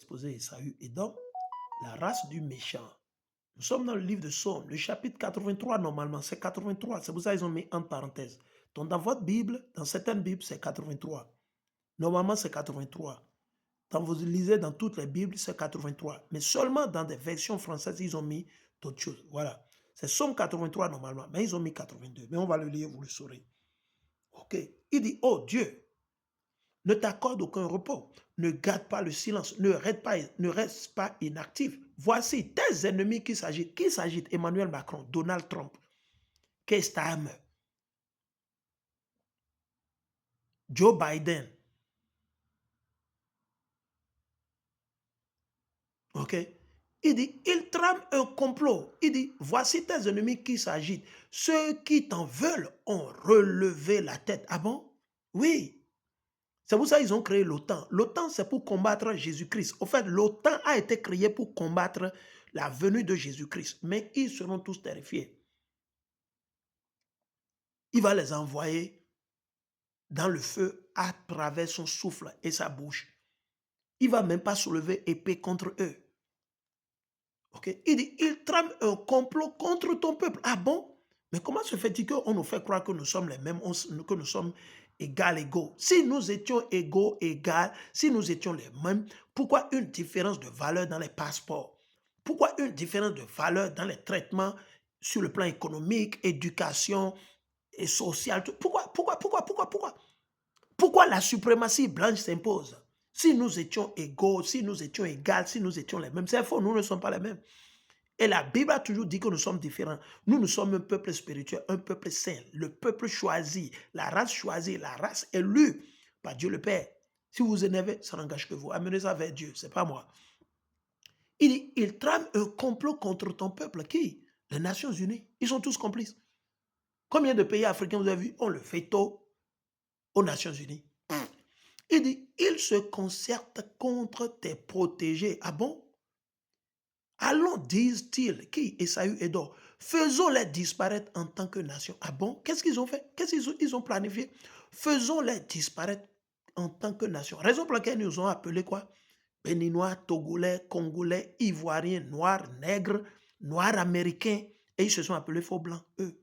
exposés, Esaü, Édom, la race du méchant. Nous sommes dans le livre de Psaume, le chapitre 83 normalement, c'est 83, c'est pour ça qu'ils ont mis entre parenthèses. Donc dans votre Bible, dans certaines Bibles, c'est 83. Normalement, c'est 83. Quand vous lisez dans toutes les Bibles, c'est 83. Mais seulement dans des versions françaises, ils ont mis d'autres choses. Voilà. C'est Psaume 83 normalement, mais ils ont mis 82. Mais on va le lire, vous le saurez. Ok. Il dit, oh Dieu, ne t'accorde aucun repos, ne garde pas le silence, ne reste pas inactif. Voici tes ennemis qui s'agitent. Qui s'agitent? Emmanuel Macron, Donald Trump, Keir Starmer, Joe Biden. Ok? Il dit, il trame un complot. Il dit, voici tes ennemis qui s'agitent. Ceux qui t'en veulent ont relevé la tête. Ah bon? Oui. C'est pour ça qu'ils ont créé l'OTAN. L'OTAN, c'est pour combattre Jésus-Christ. Au fait, l'OTAN a été créé pour combattre la venue de Jésus-Christ. Mais ils seront tous terrifiés. Il va les envoyer dans le feu à travers son souffle et sa bouche. Il ne va même pas soulever épée contre eux. Okay? Il dit, il trame un complot contre ton peuple. Ah bon? Mais comment se fait-il qu'on nous fait croire que nous sommes les mêmes, que nous sommes égaux? Si nous étions égaux, si nous étions les mêmes, pourquoi une différence de valeur dans les passeports? Pourquoi une différence de valeur dans les traitements sur le plan économique, éducation et social? Pourquoi la suprématie blanche s'impose? Si nous étions égaux, si nous étions égales, si nous étions les mêmes, c'est faux, nous ne sommes pas les mêmes. Et la Bible a toujours dit que nous sommes différents. Nous sommes un peuple spirituel, un peuple saint, le peuple choisi, la race élue par Dieu le Père. Si vous vous énervez, ça n'engage que vous. Amenez ça vers Dieu, c'est pas moi. Il dit, il trame un complot contre ton peuple. Qui? Les Nations Unies. Ils sont tous complices. Combien de pays africains vous avez vu? On le fait tôt aux Nations Unies. Il dit, il se concerte contre tes protégés. Ah bon? Allons, disent-ils, qui? Esaü et Édom, faisons-les disparaître en tant que nation. Ah bon? Qu'est-ce qu'ils ont fait? Qu'est-ce qu'ils ont planifié? Faisons-les disparaître en tant que nation. Raison pour laquelle ils nous ont appelés quoi? Béninois, Togolais, Congolais, Ivoiriens, Noirs, Nègres, Noirs américains. Et ils se sont appelés faux blancs, eux.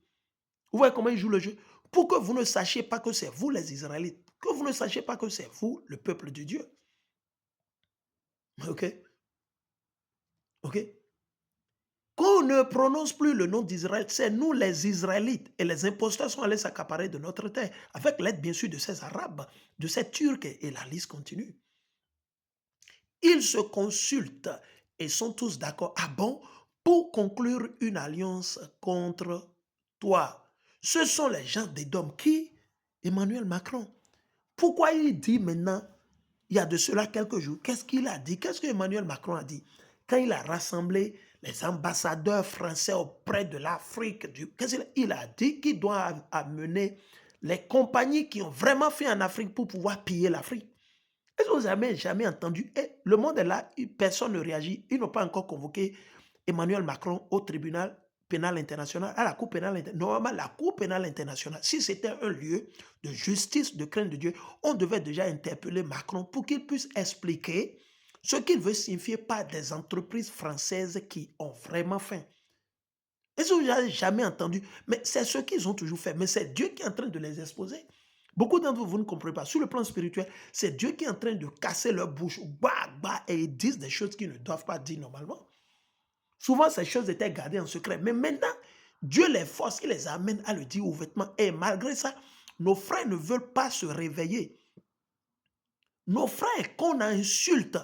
Vous voyez comment ils jouent le jeu? Pour que vous ne sachiez pas que c'est vous les Israélites. Que vous ne sachiez pas que c'est vous le peuple de Dieu. Ok? Ok? Qu'on ne prononce plus le nom d'Israël, c'est nous les Israélites. Et les imposteurs sont allés s'accaparer de notre terre, avec l'aide bien sûr de ces Arabes, de ces Turcs, et la liste continue. Ils se consultent et sont tous d'accord. Ah bon? Pour conclure une alliance contre toi. Ce sont les gens d'Édom qui? Emmanuel Macron. Pourquoi il dit maintenant, il y a de cela quelques jours, qu'est-ce qu'il a dit? Qu'est-ce que Emmanuel Macron a dit? Quand il a rassemblé les ambassadeurs français auprès de l'Afrique, qu'est-ce qu'il a dit? Qu'il doit amener les compagnies qui ont vraiment fait en Afrique pour pouvoir piller l'Afrique. Est-ce que vous n'avez jamais entendu? Et le monde est là, personne ne réagit. Ils n'ont pas encore convoqué Emmanuel Macron au tribunal pénal international, à la Cour pénale internationale. Normalement, la Cour pénale internationale, si c'était un lieu de justice, de crainte de Dieu, on devait déjà interpeller Macron pour qu'il puisse expliquer ce qu'il veut signifier par des entreprises françaises qui ont vraiment faim. Est-ce que vous n'avez jamais entendu? Mais c'est ce qu'ils ont toujours fait. Mais c'est Dieu qui est en train de les exposer. Beaucoup d'entre vous, vous ne comprenez pas. Sur le plan spirituel, c'est Dieu qui est en train de casser leur bouche. Et ils disent des choses qu'ils ne doivent pas dire normalement. Souvent, ces choses étaient gardées en secret. Mais maintenant, Dieu les force, il les amène à le dire ouvertement. Et malgré ça, nos frères ne veulent pas se réveiller. Nos frères qu'on insulte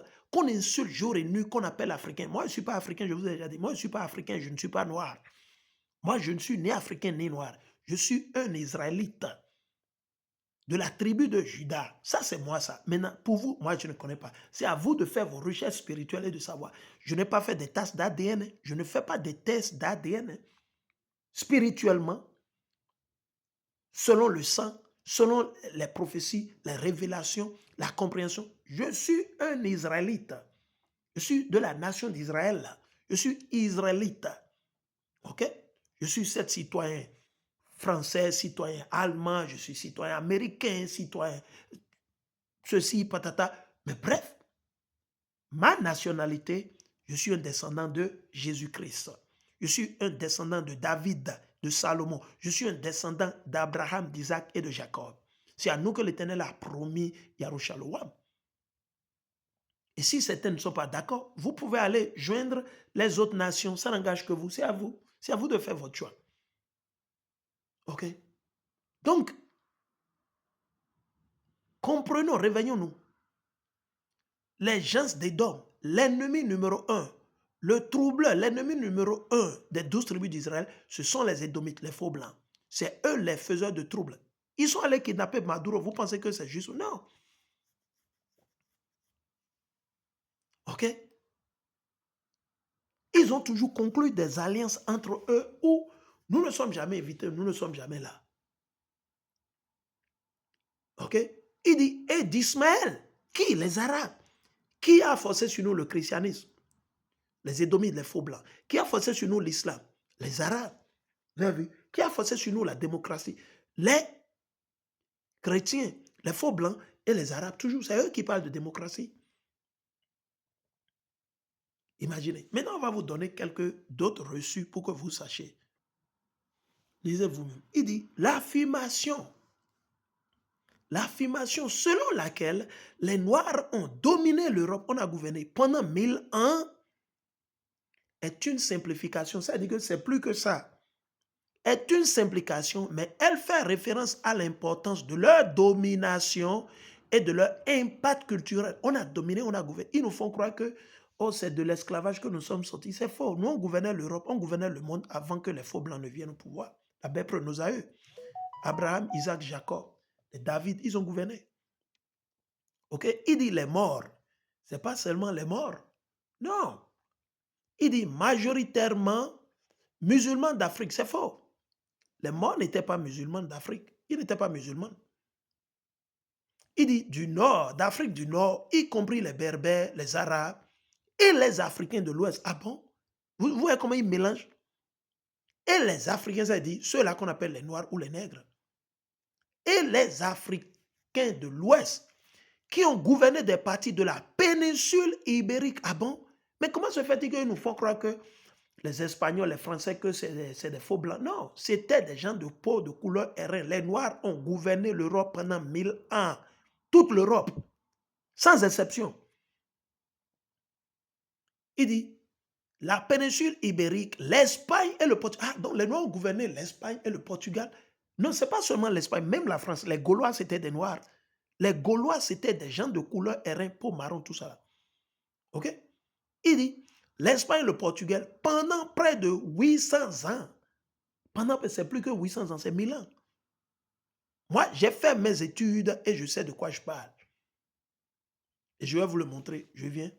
jour et nuit, qu'on appelle africains. Moi, je ne suis pas africain, je vous ai déjà dit. Moi, je ne suis pas africain, je ne suis pas noir. Moi, je ne suis ni africain ni noir. Je suis un Israélite de la tribu de Juda. Ça, c'est moi, ça. Maintenant, pour vous, moi, je ne connais pas. C'est à vous de faire vos recherches spirituelles et de savoir. Je n'ai pas fait des tests d'ADN. Je ne fais pas des tests d'ADN. Spirituellement, selon le sang, selon les prophéties, les révélations, la compréhension, je suis un Israélite. Je suis de la nation d'Israël. Je suis Israélite. OK? Je suis cet citoyen français, citoyen allemand, je suis citoyen américain, citoyen ceci, patata. Mais bref, Ma nationalité, je suis un descendant de Jésus-Christ. Je suis un descendant de David, de Salomon. Je suis un descendant d'Abraham, d'Isaac et de Jacob. C'est à nous que l'Éternel a promis Yarushaloam. Et si certains ne sont pas d'accord, vous pouvez aller joindre les autres nations. Ça n'engage que vous. C'est à vous. C'est à vous de faire votre choix. OK? Donc, comprenons, réveillons-nous. Les gens d'Édom, l'ennemi numéro un, le troubleur, l'ennemi numéro un des 12 tribus d'Israël, ce sont les Édomites, les faux blancs. C'est eux les faiseurs de troubles. Ils sont allés kidnapper Maduro. Vous pensez que c'est juste? Non. OK? Ils ont toujours conclu des alliances entre eux où nous ne sommes jamais invités, nous ne sommes jamais là. OK? Il dit, et d'Ismaël, qui? Les Arabes. Qui a forcé sur nous le christianisme? Les Édomites, les faux blancs. Qui a forcé sur nous l'islam? Les Arabes. Vous avez vu? Qui a forcé sur nous la démocratie? Les chrétiens, les faux blancs et les Arabes. Toujours, c'est eux qui parlent de démocratie. Imaginez. Maintenant, on va vous donner quelques d'autres reçus pour que vous sachiez. Lisez vous-même. Il dit, l'affirmation selon laquelle les Noirs ont dominé l'Europe, on a gouverné pendant 1000 ans, est une simplification. Ça veut dire que c'est plus que ça. Est une simplification, mais elle fait référence à l'importance de leur domination et de leur impact culturel. On a dominé, on a gouverné. Ils nous font croire que oh, c'est de l'esclavage que nous sommes sortis. C'est faux. Nous, on gouvernait l'Europe, on gouvernait le monde avant que les faux blancs ne viennent au pouvoir. La Bible nous a eu. Abraham, Isaac, Jacob, et David, ils ont gouverné. OK? Il dit les morts. Ce n'est pas seulement les morts. Non. Il dit majoritairement musulmans d'Afrique. C'est faux. Les morts n'étaient pas musulmans d'Afrique. Ils n'étaient pas musulmans. Il dit du nord, d'Afrique du Nord, y compris les Berbères, les Arabes et les Africains de l'Ouest. Ah bon? Vous voyez comment ils mélangent? Et les Africains, ça dit ceux-là qu'on appelle les Noirs ou les Nègres. Et les Africains de l'Ouest qui ont gouverné des parties de la péninsule ibérique. Ah bon? Mais comment se fait-il qu'ils nous font croire que les Espagnols, les Français, que c'est des faux blancs? Non, c'était des gens de peau, de couleur airain. Les Noirs ont gouverné l'Europe pendant 1000 ans. Toute l'Europe, sans exception. Il dit, la péninsule ibérique, l'Espagne et le Portugal. Ah, donc les Noirs ont gouverné l'Espagne et le Portugal. Non, ce n'est pas seulement l'Espagne, même la France. Les Gaulois, c'était des Noirs. Les Gaulois, c'était des gens de couleur airain, peau marron, tout ça. OK? Il dit, l'Espagne et le Portugal, pendant près de 800 ans, c'est plus que 800 ans, c'est 1000 ans. Moi, j'ai fait mes études et je sais de quoi je parle. Et je vais vous le montrer. Je viens.